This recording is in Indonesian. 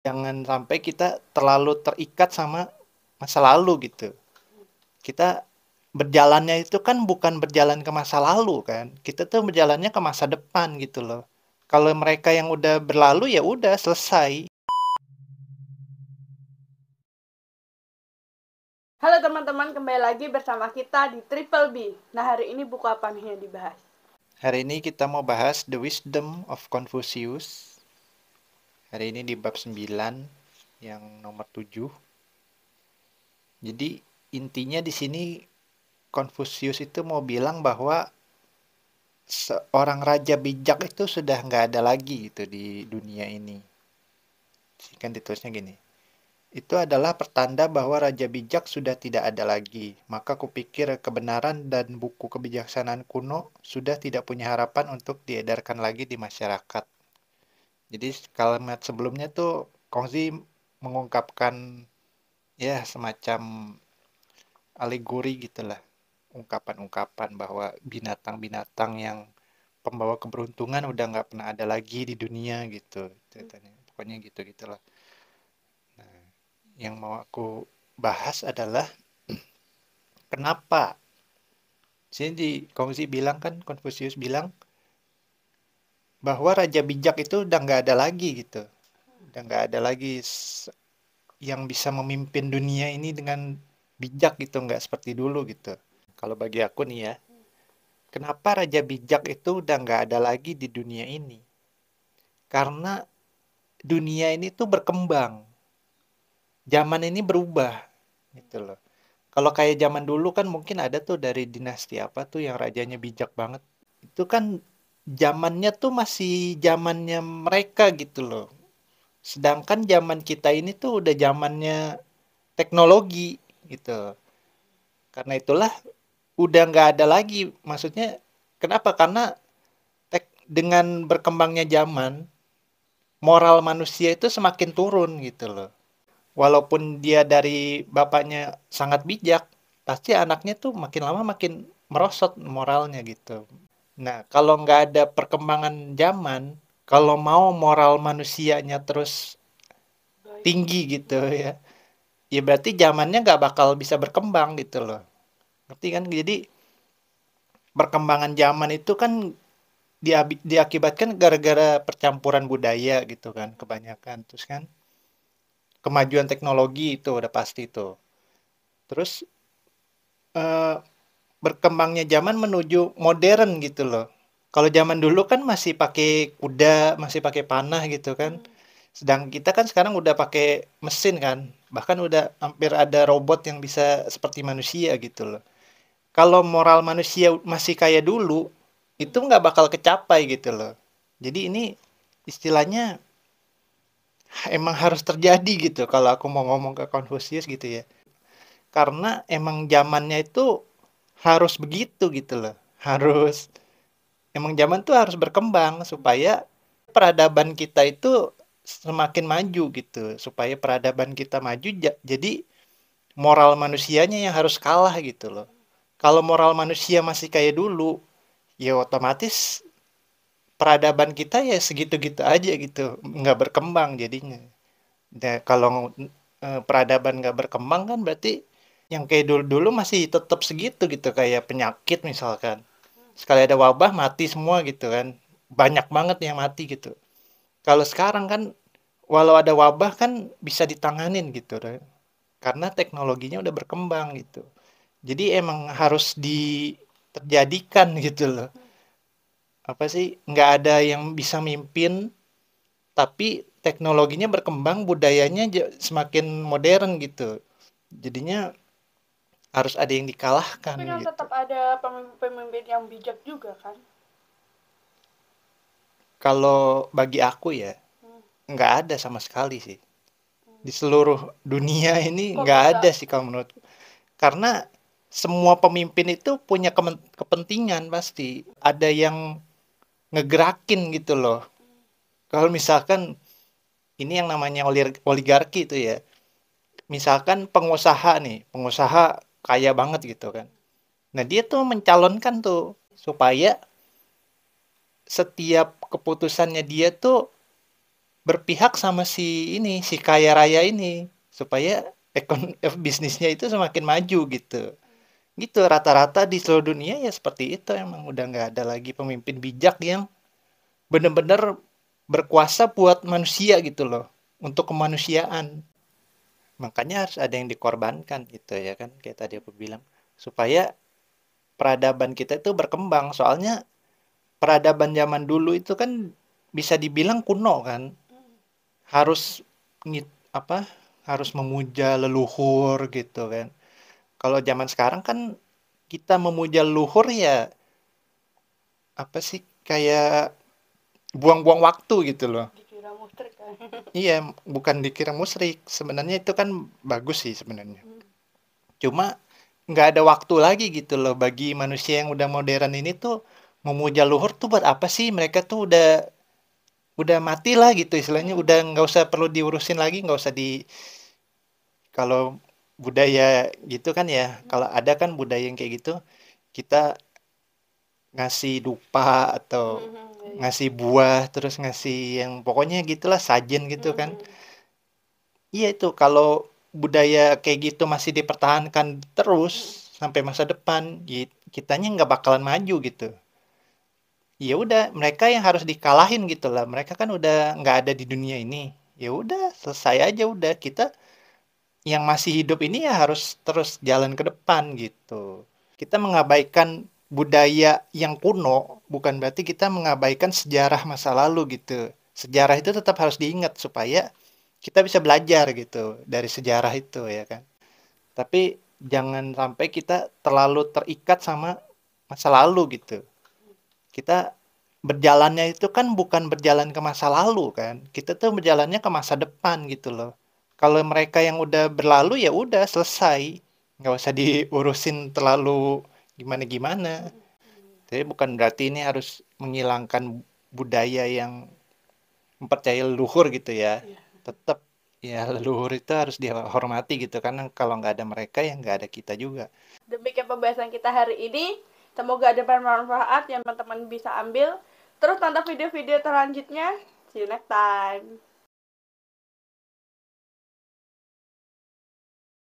Jangan sampai kita terlalu terikat sama masa lalu gitu. Kita berjalannya itu kan bukan berjalan ke masa lalu kan. Kita tuh berjalannya ke masa depan gitu loh. Kalau mereka yang udah berlalu ya udah selesai. Halo teman-teman, kembali lagi bersama kita di Triple B. Nah, hari ini buku apa nih yang dibahas? Hari ini kita mau bahas The Wisdom of Confucius. Hari ini di bab 9 yang nomor 7. Jadi intinya di sini Confucius itu mau bilang bahwa seorang raja bijak itu sudah nggak ada lagi gitu di dunia ini. Kan ditulisnya gini. Itu adalah pertanda bahwa raja bijak sudah tidak ada lagi. Maka kupikir kebenaran dan buku kebijaksanaan kuno sudah tidak punya harapan untuk diedarkan lagi di masyarakat. Jadi kalimat sebelumnya tuh Kongzi mengungkapkan ya semacam alegori gitulah. Ungkapan-ungkapan bahwa binatang-binatang yang pembawa keberuntungan udah nggak pernah ada lagi di dunia gitu ceritanya. Pokoknya gitu gitulah. Yang mau aku bahas adalah kenapa. Sini di Kongsi bilang kan, Konfusius bilang bahwa raja bijak itu udah nggak ada lagi gitu. Udah nggak ada lagi yang bisa memimpin dunia ini dengan bijak gitu, nggak seperti dulu gitu. Kalau bagi aku nih ya, kenapa raja bijak itu udah nggak ada lagi di dunia ini? Karena dunia ini tuh berkembang. Zaman ini berubah gitu loh. Kalau kayak zaman dulu kan mungkin ada tuh dari dinasti apa tuh yang rajanya bijak banget. Itu kan zamannya tuh masih zamannya mereka gitu loh. Sedangkan zaman kita ini tuh udah zamannya teknologi gitu. Karena itulah udah nggak ada lagi. Maksudnya kenapa? Karena dengan berkembangnya zaman, moral manusia itu semakin turun gitu loh. Walaupun dia dari bapaknya sangat bijak, pasti anaknya tuh makin lama makin merosot moralnya gitu. Nah, kalau nggak ada perkembangan zaman, kalau mau moral manusianya terus Baik. tinggi gitu ya, ya berarti zamannya nggak bakal bisa berkembang gitu loh. Ngerti kan? Jadi perkembangan zaman itu kan diakibatkan gara-gara percampuran budaya gitu kan, kebanyakan. Terus kan kemajuan teknologi itu udah pasti tuh. Terus eh, berkembangnya zaman menuju modern gitu loh. Kalau zaman dulu kan masih pakai kuda, masih pakai panah gitu kan. Sedang kita kan sekarang udah pakai mesin kan. Bahkan udah hampir ada robot yang bisa seperti manusia gitu loh. Kalau moral manusia masih kayak dulu, itu nggak bakal kecapai gitu loh. Jadi ini istilahnya emang harus terjadi gitu kalau aku mau ngomong ke Confucius gitu ya. Karena emang zamannya itu harus begitu gitu loh. Emang zaman tuh harus berkembang supaya peradaban kita itu semakin maju gitu. Supaya peradaban kita maju jadi moral manusianya yang harus kalah gitu loh. Kalau moral manusia masih kayak dulu, ya otomatis peradaban kita ya segitu-gitu aja gitu, nggak berkembang jadinya. Nah, kalau peradaban nggak berkembang kan berarti yang kayak dulu-dulu masih tetap segitu gitu, kayak penyakit misalkan. Sekali ada wabah mati semua gitu kan. Banyak banget yang mati gitu. Kalau sekarang kan walau ada wabah kan bisa ditanganin gitu. Karena teknologinya udah berkembang gitu. Jadi emang harus terjadikan gitu loh. Apa sih? Nggak ada yang bisa mimpin, tapi teknologinya berkembang, budayanya semakin modern gitu. Jadinya harus ada yang dikalahkan Tapi kan gitu. tetap ada pemimpin-pemimpin yang bijak juga kan? Kalau bagi aku ya, Hmm. nggak ada sama sekali sih. Di seluruh dunia ini Kok nggak bisa? ada sih kalau menurutku. Karena semua pemimpin itu punya kepentingan pasti. Ada yang ngegerakin gitu loh. Kalau misalkan ini yang namanya oligarki itu ya. Misalkan pengusaha nih, pengusaha kaya banget gitu kan. Nah dia tuh mencalonkan tuh supaya setiap keputusannya dia tuh berpihak sama si ini, si kaya raya ini supaya bisnisnya itu semakin maju gitu. Gitu rata-rata di seluruh dunia ya seperti itu, emang udah nggak ada lagi pemimpin bijak yang benar-benar berkuasa buat manusia gitu loh, untuk kemanusiaan. Makanya harus ada yang dikorbankan gitu ya kan, kayak tadi aku bilang, supaya peradaban kita itu berkembang. Soalnya peradaban zaman dulu itu kan bisa dibilang kuno kan, harus apa? Harus memuja leluhur gitu kan. Kalau zaman sekarang kan kita memuja leluhur ya apa sih, kayak buang-buang waktu gitu loh. Dikira musyrik kan. Iya, bukan dikira musyrik. Sebenarnya itu kan bagus sih sebenarnya. Cuma nggak ada waktu lagi gitu loh bagi manusia yang udah modern ini tuh, memuja luhur tuh buat apa sih? Mereka tuh udah mati lah gitu istilahnya. Udah nggak usah perlu diurusin lagi, nggak usah di, kalau budaya gitu kan ya. Kalau ada kan budaya yang kayak gitu, kita ngasih dupa atau ngasih buah terus ngasih yang pokoknya gitulah sajen gitu kan. Iya itu kalau budaya kayak gitu masih dipertahankan terus sampai masa depan, kitanya nggak bakalan maju gitu. Ya udah mereka yang harus dikalahin gitu lah. Mereka kan udah nggak ada di dunia ini. Ya udah selesai aja udah, kita yang masih hidup ini ya harus terus jalan ke depan gitu. Kita mengabaikan budaya yang kuno bukan berarti kita mengabaikan sejarah masa lalu gitu. Sejarah itu tetap harus diingat supaya kita bisa belajar gitu dari sejarah itu ya kan. Tapi jangan sampai kita terlalu terikat sama masa lalu gitu. Kita berjalannya itu kan bukan berjalan ke masa lalu kan. Kita tuh berjalannya ke masa depan gitu loh. Kalau mereka yang udah berlalu ya udah selesai. Nggak usah diurusin terlalu gimana-gimana. Tapi bukan berarti ini harus menghilangkan budaya yang mempercayai leluhur gitu ya. Tetap ya leluhur itu harus dihormati gitu karena kalau nggak ada mereka ya nggak ada kita juga. Demikian pembahasan kita hari ini. Semoga ada bermanfaat yang teman-teman bisa ambil. Terus tonton video-video selanjutnya. See you next time.